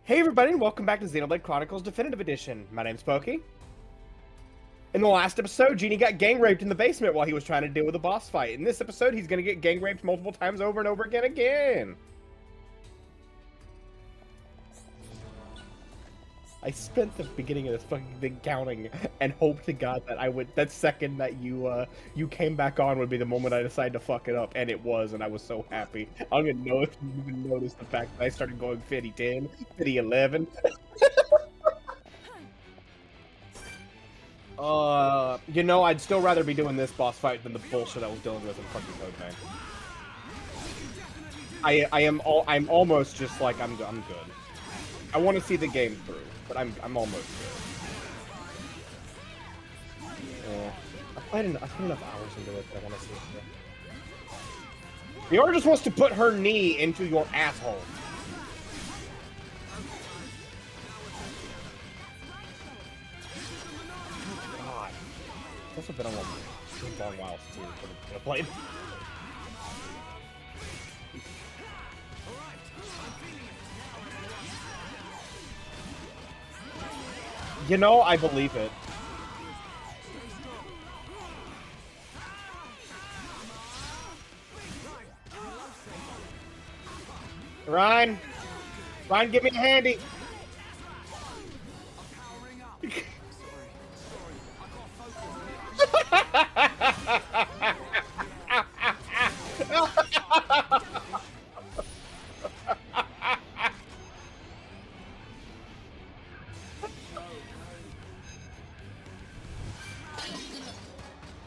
Hey everybody, and welcome back to Xenoblade Chronicles Definitive Edition. My name's Poky. In the last episode, Jeany got gang raped in the basement while he was trying to deal with a boss fight. In this episode, he's gonna get gang raped multiple times over and over again. I spent the beginning of this fucking thing counting and hoped to God that that second that you came back on would be the moment I decided to fuck it up, and it was, and I was so happy. I don't even know if you even noticed the fact that I started going 50-10, 50-11. You know, I'd still rather be doing this boss fight than the bullshit I was dealing with in fucking Code Vein. I'm almost just like, I'm good. I want to see the game through, but I'm almost good. I put enough hours into it that I want to see it through. Miora just wants to put her knee into your asshole. God. It's also been a long while since we played. You know, I believe it. Ryan, give me a handy.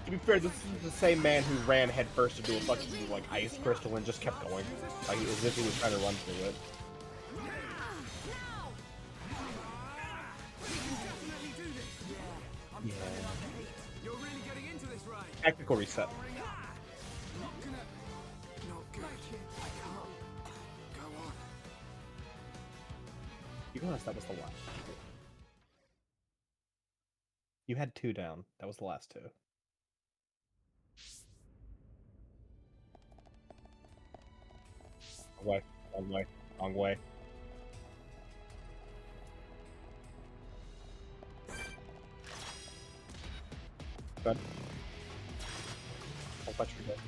To be fair, this is the same man who ran headfirst into a fucking, like, ice crystal and just kept going. Like, as if he was trying to run through it. Yeah. Technical reset. You realize that was the last. You had 2 down. That was the last 2. Wrong way. Good. I'll touch your dead.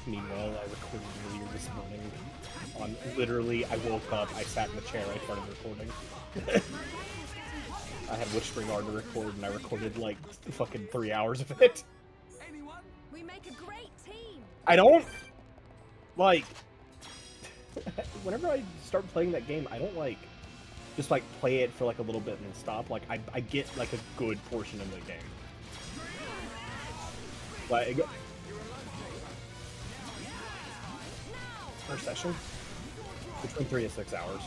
Meanwhile, I recorded earlier this morning. Literally, I woke up, I sat in the chair, I started recording. I had Witchspring to record, and I recorded like fucking 3 hours of it. We make a great team. I don't like. Whenever I start playing that game, I don't like just like play it for like a little bit and then stop. Like I get like a good portion of the game. Like. Per session? Between 3 and 6 hours.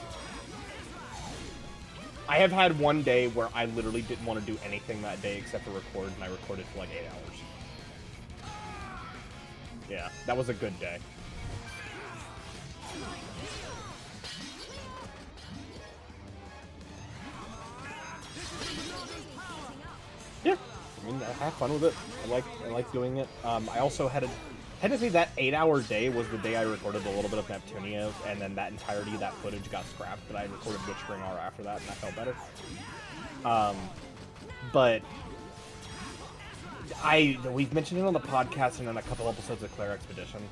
I have had one day where I literally didn't want to do anything that day except for record, and I recorded for like 8 hours. Yeah, that was a good day. Yeah, I mean, I have fun with it. I like doing it. I also had technically, that 8-hour day was the day I recorded a little bit of Neptunia, and then that entirety of that footage got scrapped, but I recorded Witchspring R after that, and I felt better. But we've mentioned it on the podcast and in a couple episodes of Claire Expedition.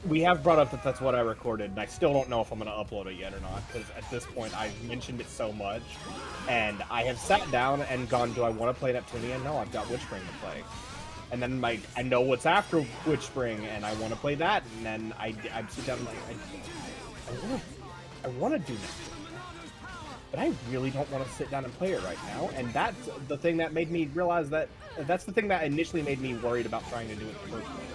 We have brought up that that's what I recorded, and I still don't know if I'm going to upload it yet or not, because at this point I've mentioned it so much, and I have sat down and gone, do I want to play Neptunia? No, I've got Witchspring to play. And then like I know what's after Witchspring, and I want to play that. And then I sit down and like I want to do that, but I really don't want to sit down and play it right now. And that's the thing that made me realize that's the thing that initially made me worried about trying to do it in the first place.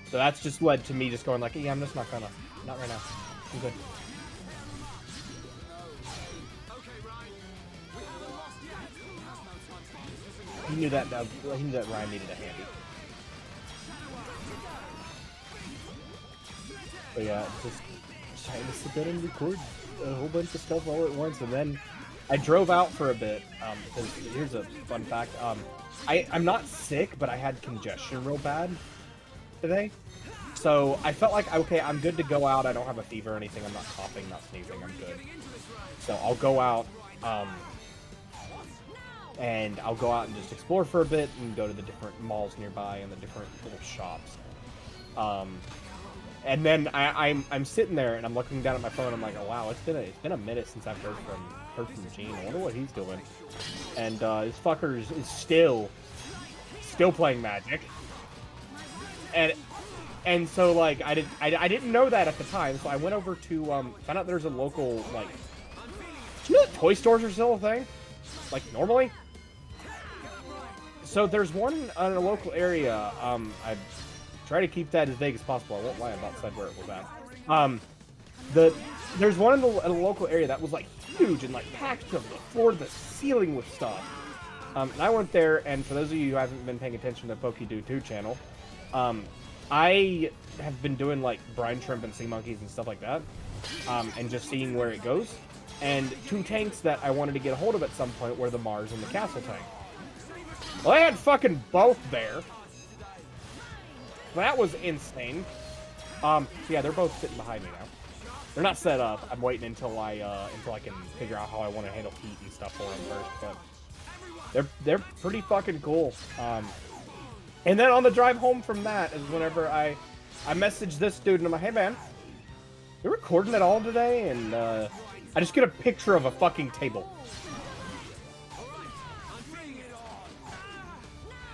So that's just led to me just going like, yeah, I'm just not right now. I'm good. he knew that Ryan needed a handy. But yeah, just trying to sit there and record a whole bunch of stuff all at once, and then I drove out for a bit. Because here's a fun fact. I'm not sick, but I had congestion real bad today. So I felt like, okay, I'm good to go out. I don't have a fever or anything. I'm not coughing, not sneezing. I'm good. So I'll go out, and I'll go out and just explore for a bit and go to the different malls nearby and the different little shops. And then I'm sitting there and I'm looking down at my phone. I'm like, oh wow, it's been a minute since I've heard from Jeany. I wonder what he's doing. And this fucker is still playing Magic. And so like I didn't know that at the time. So I went over to found out there's a local, like, do you know that toy stores are still a thing? Like normally. So there's one in a local area. I try to keep that as vague as possible. I won't lie about said where it was at. There's one in a local area that was like huge and like packed to the floor to the ceiling with stuff. And I went there, and for those of you who haven't been paying attention to Poky 2 channel, I have been doing like brine shrimp and sea monkeys and stuff like that, and just seeing where it goes. And two tanks that I wanted to get a hold of at some point were the Mars and the Castle tank. Well, I had fucking both there. That was insane. So yeah, they're both sitting behind me now. They're not set up. I'm waiting until I can figure out how I want to handle heat and stuff for them first. But they're pretty fucking cool. And then on the drive home from that is whenever I messaged this dude and I'm like, hey man, you recording at all today? And I just get a picture of a fucking table.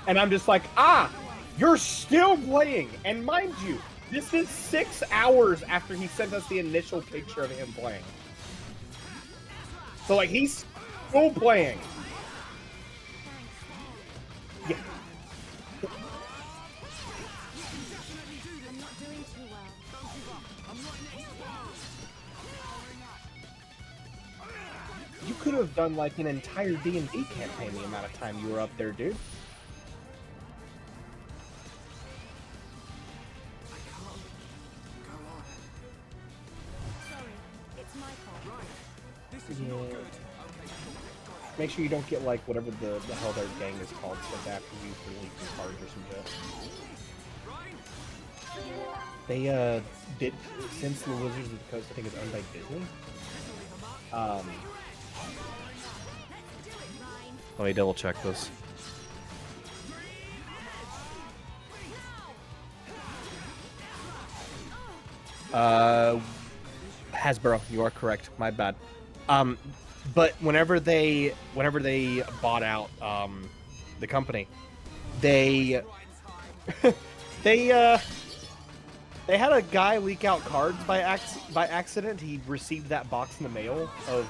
And I'm just like, you're still playing. And mind you, this is 6 hours after he sent us the initial picture of him playing. So like, he's still playing. Yeah. You could have done like an entire D&D campaign the amount of time you were up there, dude. Yeah. Make sure you don't get like whatever the hell their gang is called sent after you for leaking cards or some shit. They did, since the Wizards of the Coast I think is owned by Disney. Let me double check this. Hasbro, you are correct. My bad. But whenever they bought out the company, they they had a guy leak out cards by accident. He received that box in the mail of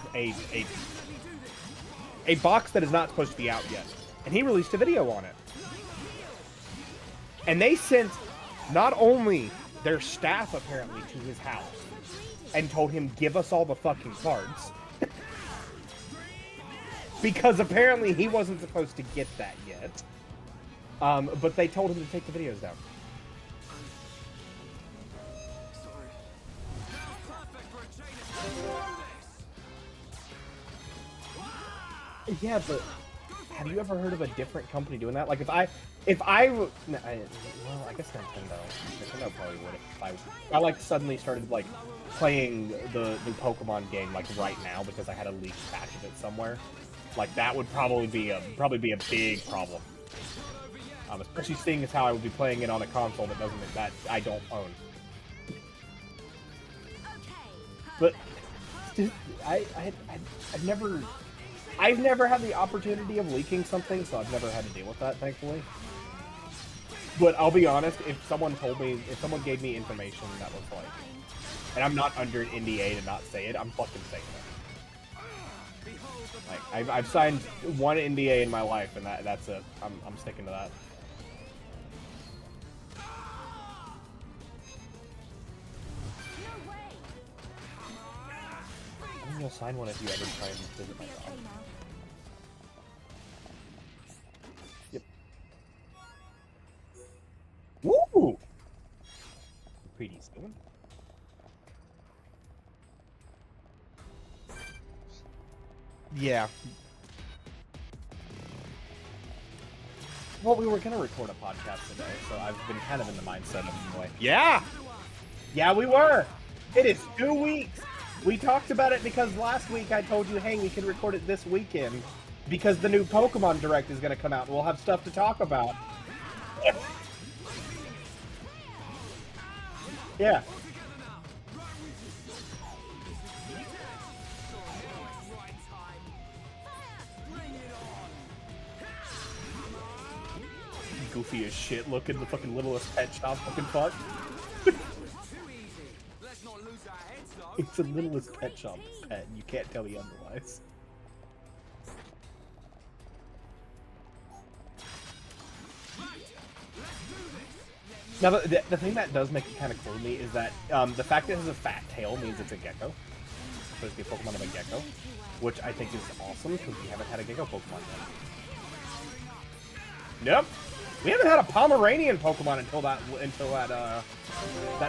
a box that is not supposed to be out yet, and he released a video on it. And they sent not only their staff apparently to his house and told him, give us all the fucking cards. Because apparently he wasn't supposed to get that yet. But they told him to take the videos down. Yeah, but have you ever heard of a different company doing that? Like, well, I guess Nintendo probably would if I like suddenly started like playing the Pokemon game like right now because I had a leaked patch of it somewhere. Like that would probably be a big problem. Especially seeing as how I would be playing it on a console that I don't own. But I've never had the opportunity of leaking something, so I've never had to deal with that, thankfully. But I'll be honest, if someone gave me information that was like, and I'm not under an NDA to not say it, I'm fucking saying it. Like, I've signed one NDA in my life, and that's it. I'm sticking to that. I think you'll sign one if you ever try and visit my dog. doing? Yeah. Well, we were gonna record a podcast today, so I've been kind of in the mindset of anyway. Yeah! Yeah, we were! It is 2 weeks! We talked about it because last week I told you, hey, we can record it this weekend because the new Pokemon Direct is gonna come out and we'll have stuff to talk about. Yeah. Goofy as shit looking, the fucking littlest pet shop fucking fuck. It's the littlest pet shop pet, you can't tell me otherwise. Now, the thing that does make it kind of cool to me is that the fact that it has a fat tail means it's a gecko. So it's the Pokemon of a gecko, which I think is awesome because we haven't had a gecko Pokemon yet. Nope. We haven't had a Pomeranian Pokemon until that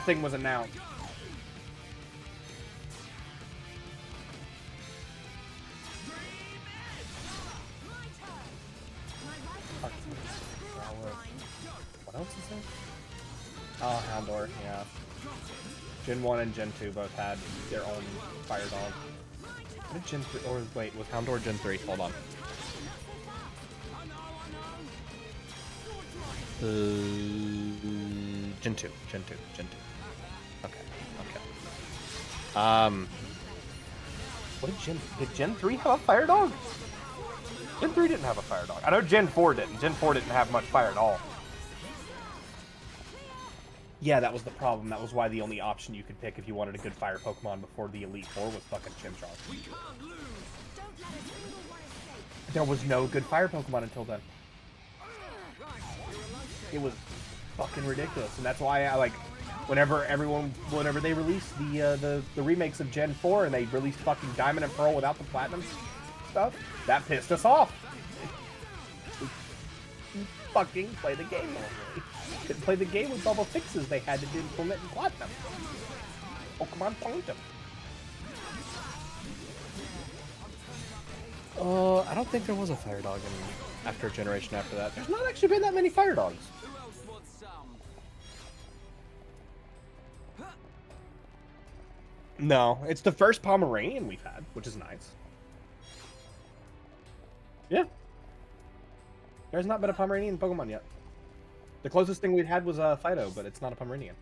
thing was announced. What else is there? Oh, Houndour, yeah. Gen 1 and Gen 2 both had their own Fire Dog. What did Gen 3, or wait, was Houndour Gen 3? Hold on. Gen 2. Okay. What did Gen 3 have a Fire Dog? Gen 3 didn't have a Fire Dog. I know Gen 4 didn't. Gen 4 didn't have much fire at all. Yeah, that was the problem. That was why the only option you could pick if you wanted a good fire Pokemon before the Elite Four was fucking Chimchar. There was no good fire Pokemon until then. It was fucking ridiculous, and that's why I like whenever they released the remakes of Gen 4 and they released fucking Diamond and Pearl without the Platinum stuff, that pissed us off. Fucking play the game normally. Couldn't play the game with double fixes they had to implement in Platinum. Pokemon Platinum. I don't think there was a Fire Dog after a generation after that. There's not actually been that many Fire Dogs. No, it's the first Pomeranian we've had, which is nice. Yeah. There's not been a Pomeranian Pokemon yet. The closest thing we'd had was Fido, but it's not a Pomeranian.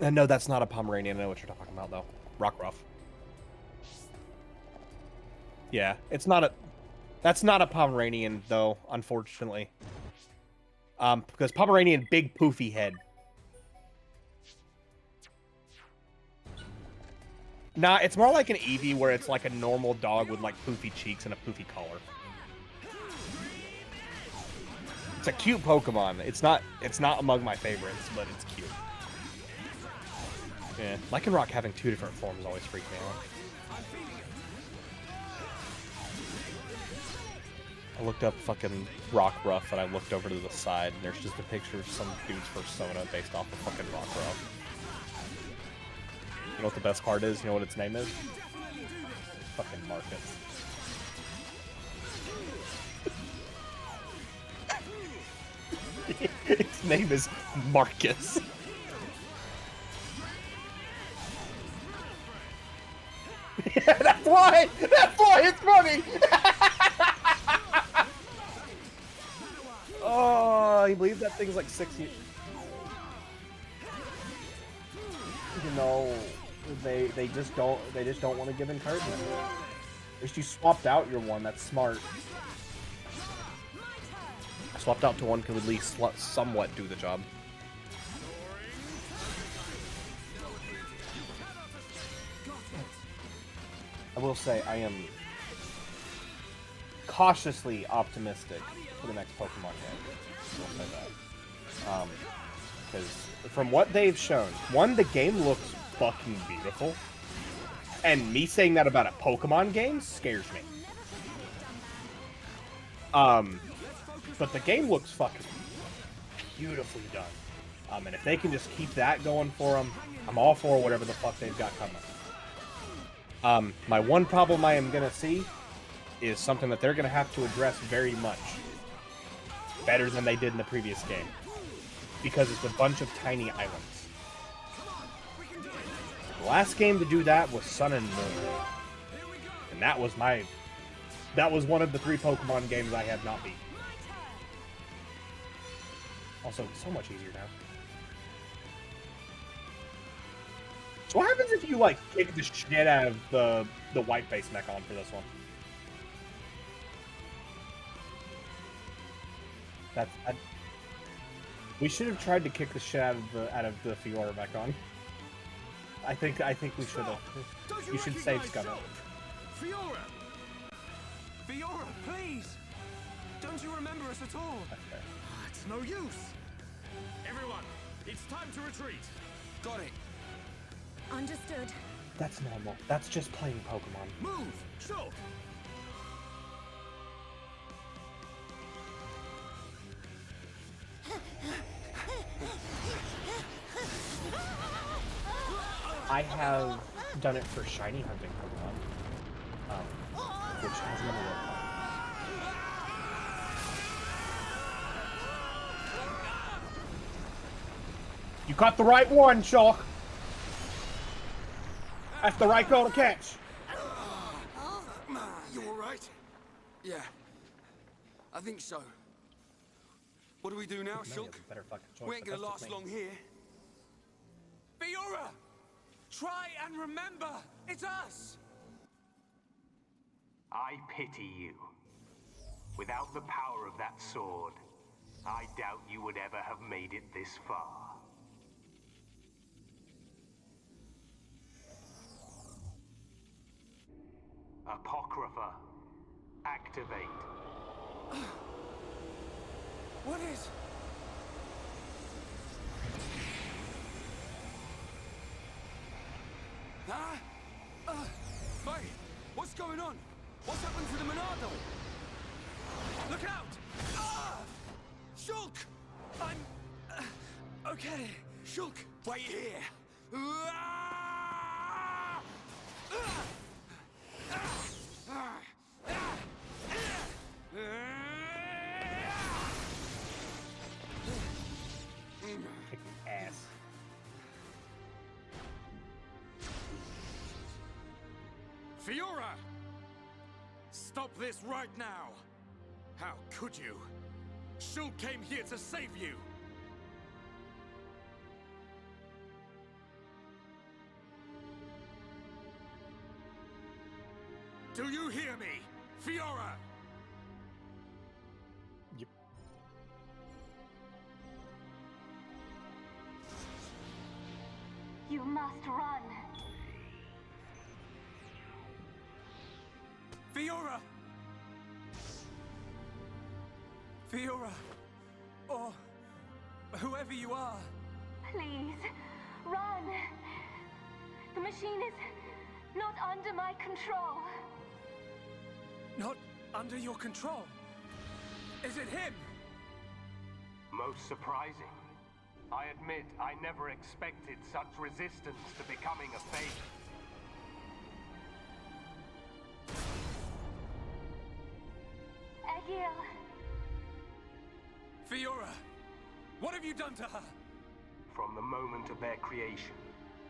No, that's not a Pomeranian. I know what you're talking about, though. Rockruff. Yeah, it's not a... That's not a Pomeranian, though, unfortunately. Because Pomeranian, big poofy head. Nah, it's more like an Eevee where it's like a normal dog with like poofy cheeks and a poofy collar. It's a cute Pokemon. It's not among my favorites, but it's cute. Yeah, Lycanroc having 2 different forms always freaked me out. I looked up fucking Rockruff and I looked over to the side and there's just a picture of some dude's persona based off of fucking Rockruff. You know what the best part is? You know what its name is? Fucking Marcus. Its name is Marcus. Yeah, that's why it's funny! Oh, I believe that thing's like 6 years. You know, they just don't want to give encouragement. At least you swapped out your one. That's smart. I swapped out to one who could at least somewhat do the job. I will say I am cautiously optimistic for the next Pokemon game. I will say that. Because from what they've shown, one, the game looks fucking beautiful. And me saying that about a Pokemon game scares me. But the game looks fucking beautifully done. And if they can just keep that going for them, I'm all for whatever the fuck they've got coming. My one problem I am going to see is something that they're going to have to address very much better than they did in the previous game. Because it's a bunch of tiny islands. The last game to do that was Sun and Moon. And that was one of the 3 Pokemon games I have not beat. Also, it's so much easier now. So what happens if you, like, kick the shit out of the white face Mechon for this one? We should have tried to kick the shit out of the Fiora Mechon. I think we should have. You should save Scuttle. Fiora! Fiora, please! Don't you remember us at all? Okay. It's no use! Everyone, it's time to retreat! Got it. Understood. That's normal. That's just playing Pokemon. Move! Shulk! I have done it for shiny hunting Pokemon, which has never worked out. You caught the right one, Shulk! That's the right call to catch! You alright? Yeah. I think so. What do we do now, Shulk? Better fucking choice, We ain't gonna last long here. Fiora! Try and remember! It's us! I pity you. Without the power of that sword, I doubt you would ever have made it this far. Apocrypha, activate. What is... Huh? Mate, what's going on? What's happened to the Monado? Look out! Shulk! I'm... okay. Shulk, wait here. Kicking ass. Fiora! Stop this right now! How could you? Shulk came here to save you! Do you hear me? Fiora! Yep. You must run. Fiora! Fiora! Or whoever you are. Please, run. The machine is not under my control. Not under your control. Is it him? Most surprising. I admit I never expected such resistance to becoming a fate. Egil. Fiora, what have you done to her? From the moment of their creation,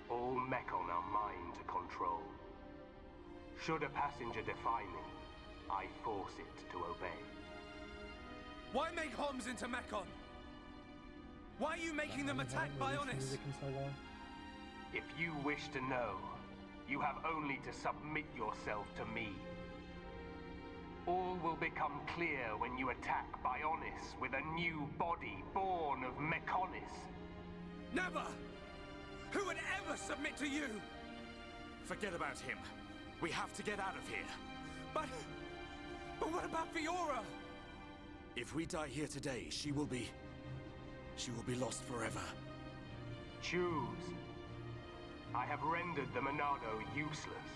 all Mechon are mine to control. Should a passenger defy me, I force it to obey. Why make Homs into Mechon? Why are you making them attack Bionis? If you wish to know, you have only to submit yourself to me. All will become clear when you attack Bionis with a new body born of Mechonis. Never! Who would ever submit to you? Forget about him. We have to get out of here. But what about Fiora? If we die here today, she will be lost forever. Choose. I have rendered the Monado useless.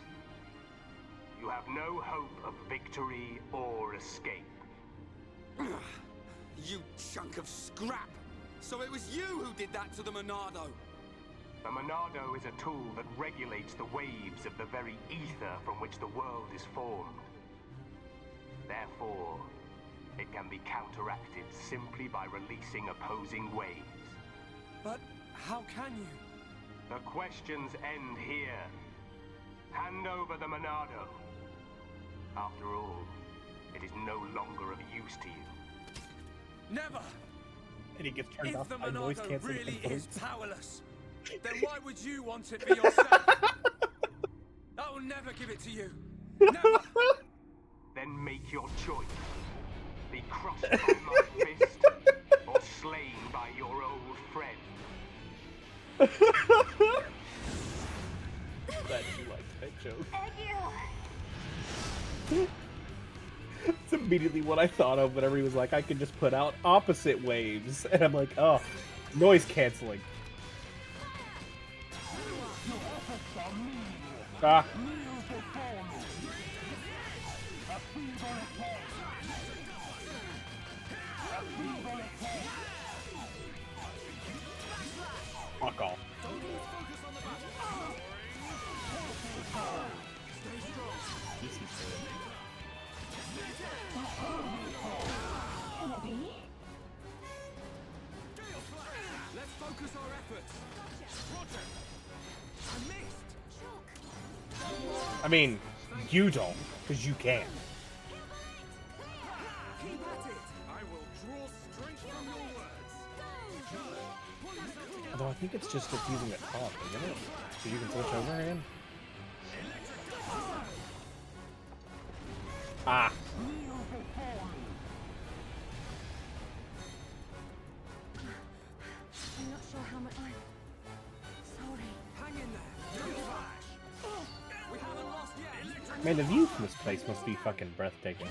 You have no hope of victory or escape. You chunk of scrap! So it was you who did that to the Monado! The Monado is a tool that regulates the waves of the very ether from which the world is formed. Therefore, it can be counteracted simply by releasing opposing waves. But how can you? The questions end here. Hand over the Monado. After all, it is no longer of use to you. Never! And he gets turned If off the by noise Monado canceling really is components. powerless, then why would you want it for yourself? I will never give it to you. Never! Then make your choice. Be crushed by my fist, or slain by your old friend. Glad you liked that joke. Egil! It's immediately what I thought of whenever he was like, I could just put out opposite waves. And I'm like, oh, noise canceling. Ah. Fuck off. Let's focus our efforts. Roger. I missed. I mean, you don't, because you can. Keep at it. I will draw strength from your words. Although I think it's just if using a taunt, isn't it? So you can switch over again? Ah. I'm not sure how much I'm sorry. Hang in there. No flash. We haven't lost yet. Man, the view from this place must be fucking breathtaking.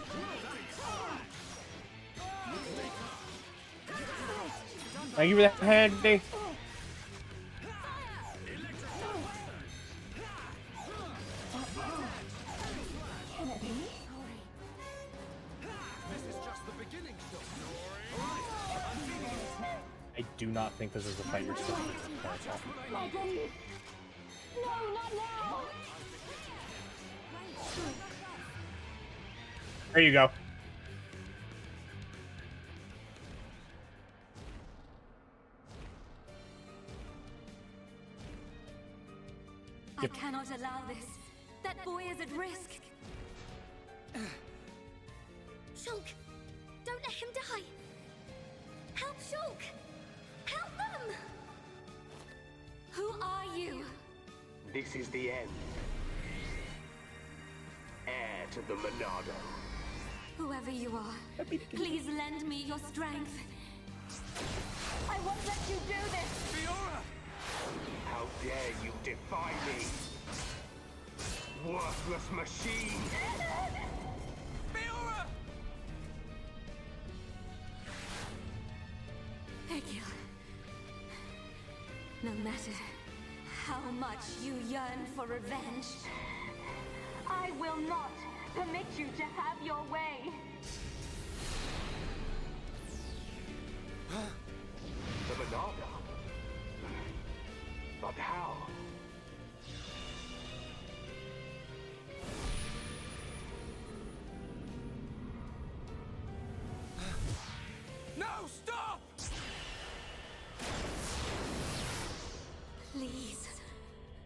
Thank you for that, Handy. This is just the beginning, I do not think this is the fight you're supposed to do. My goodness! No, not now! There you go. I cannot allow this. That boy is at risk. Shulk! Don't let him die! Help Shulk! Help them! Who are you? This is the end. Heir to the Monado. Whoever you are, please lend me your strength. I won't let you do this! Fiora! How dare you defy me? Worthless machine! Fiora! Egil. No matter how much you yearn for revenge, I will not permit you to have your way! The Monado? But how? No, stop! please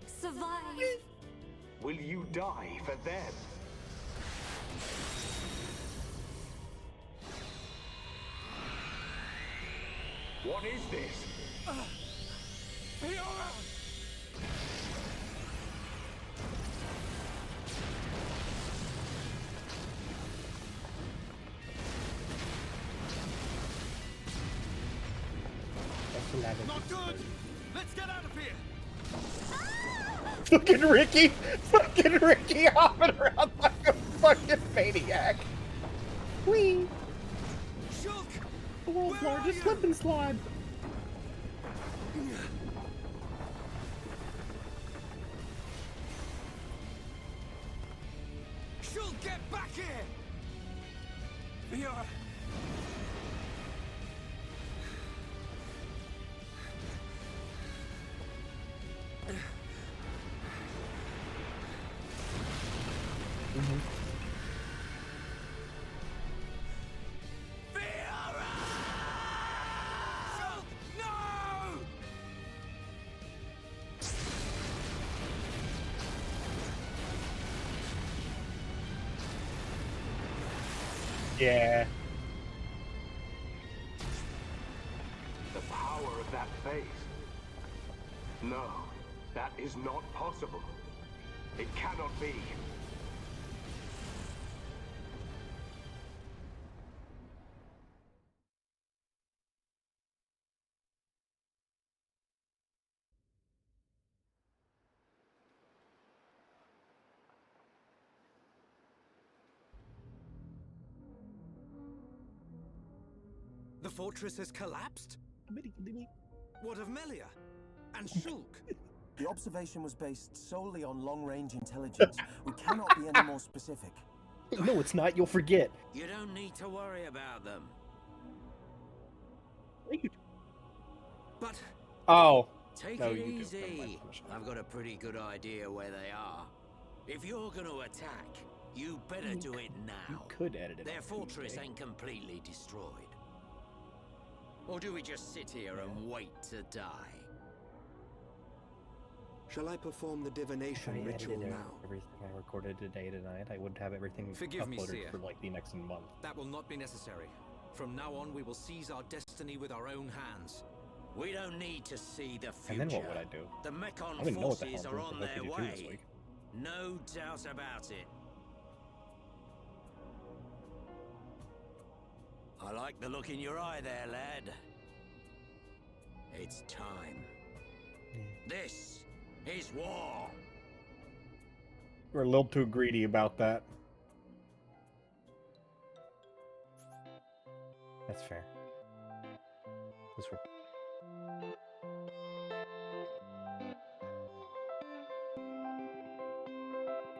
survive. Will you die for them? What is this? Fiora! Not good! Let's get out of here! Fucking Ricky! Fucking Ricky hopping around like a fucking maniac! Whee! Shulk! The world's largest slip and slide! Shulk, get back here! Fiora! No! Yeah. The power of that face. No, that is not possible. It cannot be. The fortress has collapsed? What of Melia? And Shulk? The observation was based solely on long-range intelligence. We cannot be any more specific. No, it's not. You'll forget. You don't need to worry about them. But Oh. take No, it you do. Never easy. mind. Finish it. I've got a pretty good idea where they are. If you're going to attack, you better do it You now. could edit it. Their on fortress Tuesday. ain't completely destroyed. Or do we just sit here and wait to die? Shall I perform the If I divination ritual edited now? everything I recorded today tonight, I would have everything Forgive me, uploaded Seer. for like the next month. That will not be necessary. From now on, we will seize our destiny with our own hands. We don't need to see the future. And then what would I do? The I Mekon don't even know what the forces hell are I'm on supposed their to do this way. week. No doubt about it. I like the look in your eye there, lad. It's time. This is war. We're a little too greedy about that. That's fair. This work.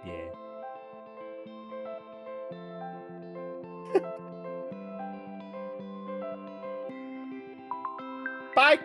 Yeah. Bye.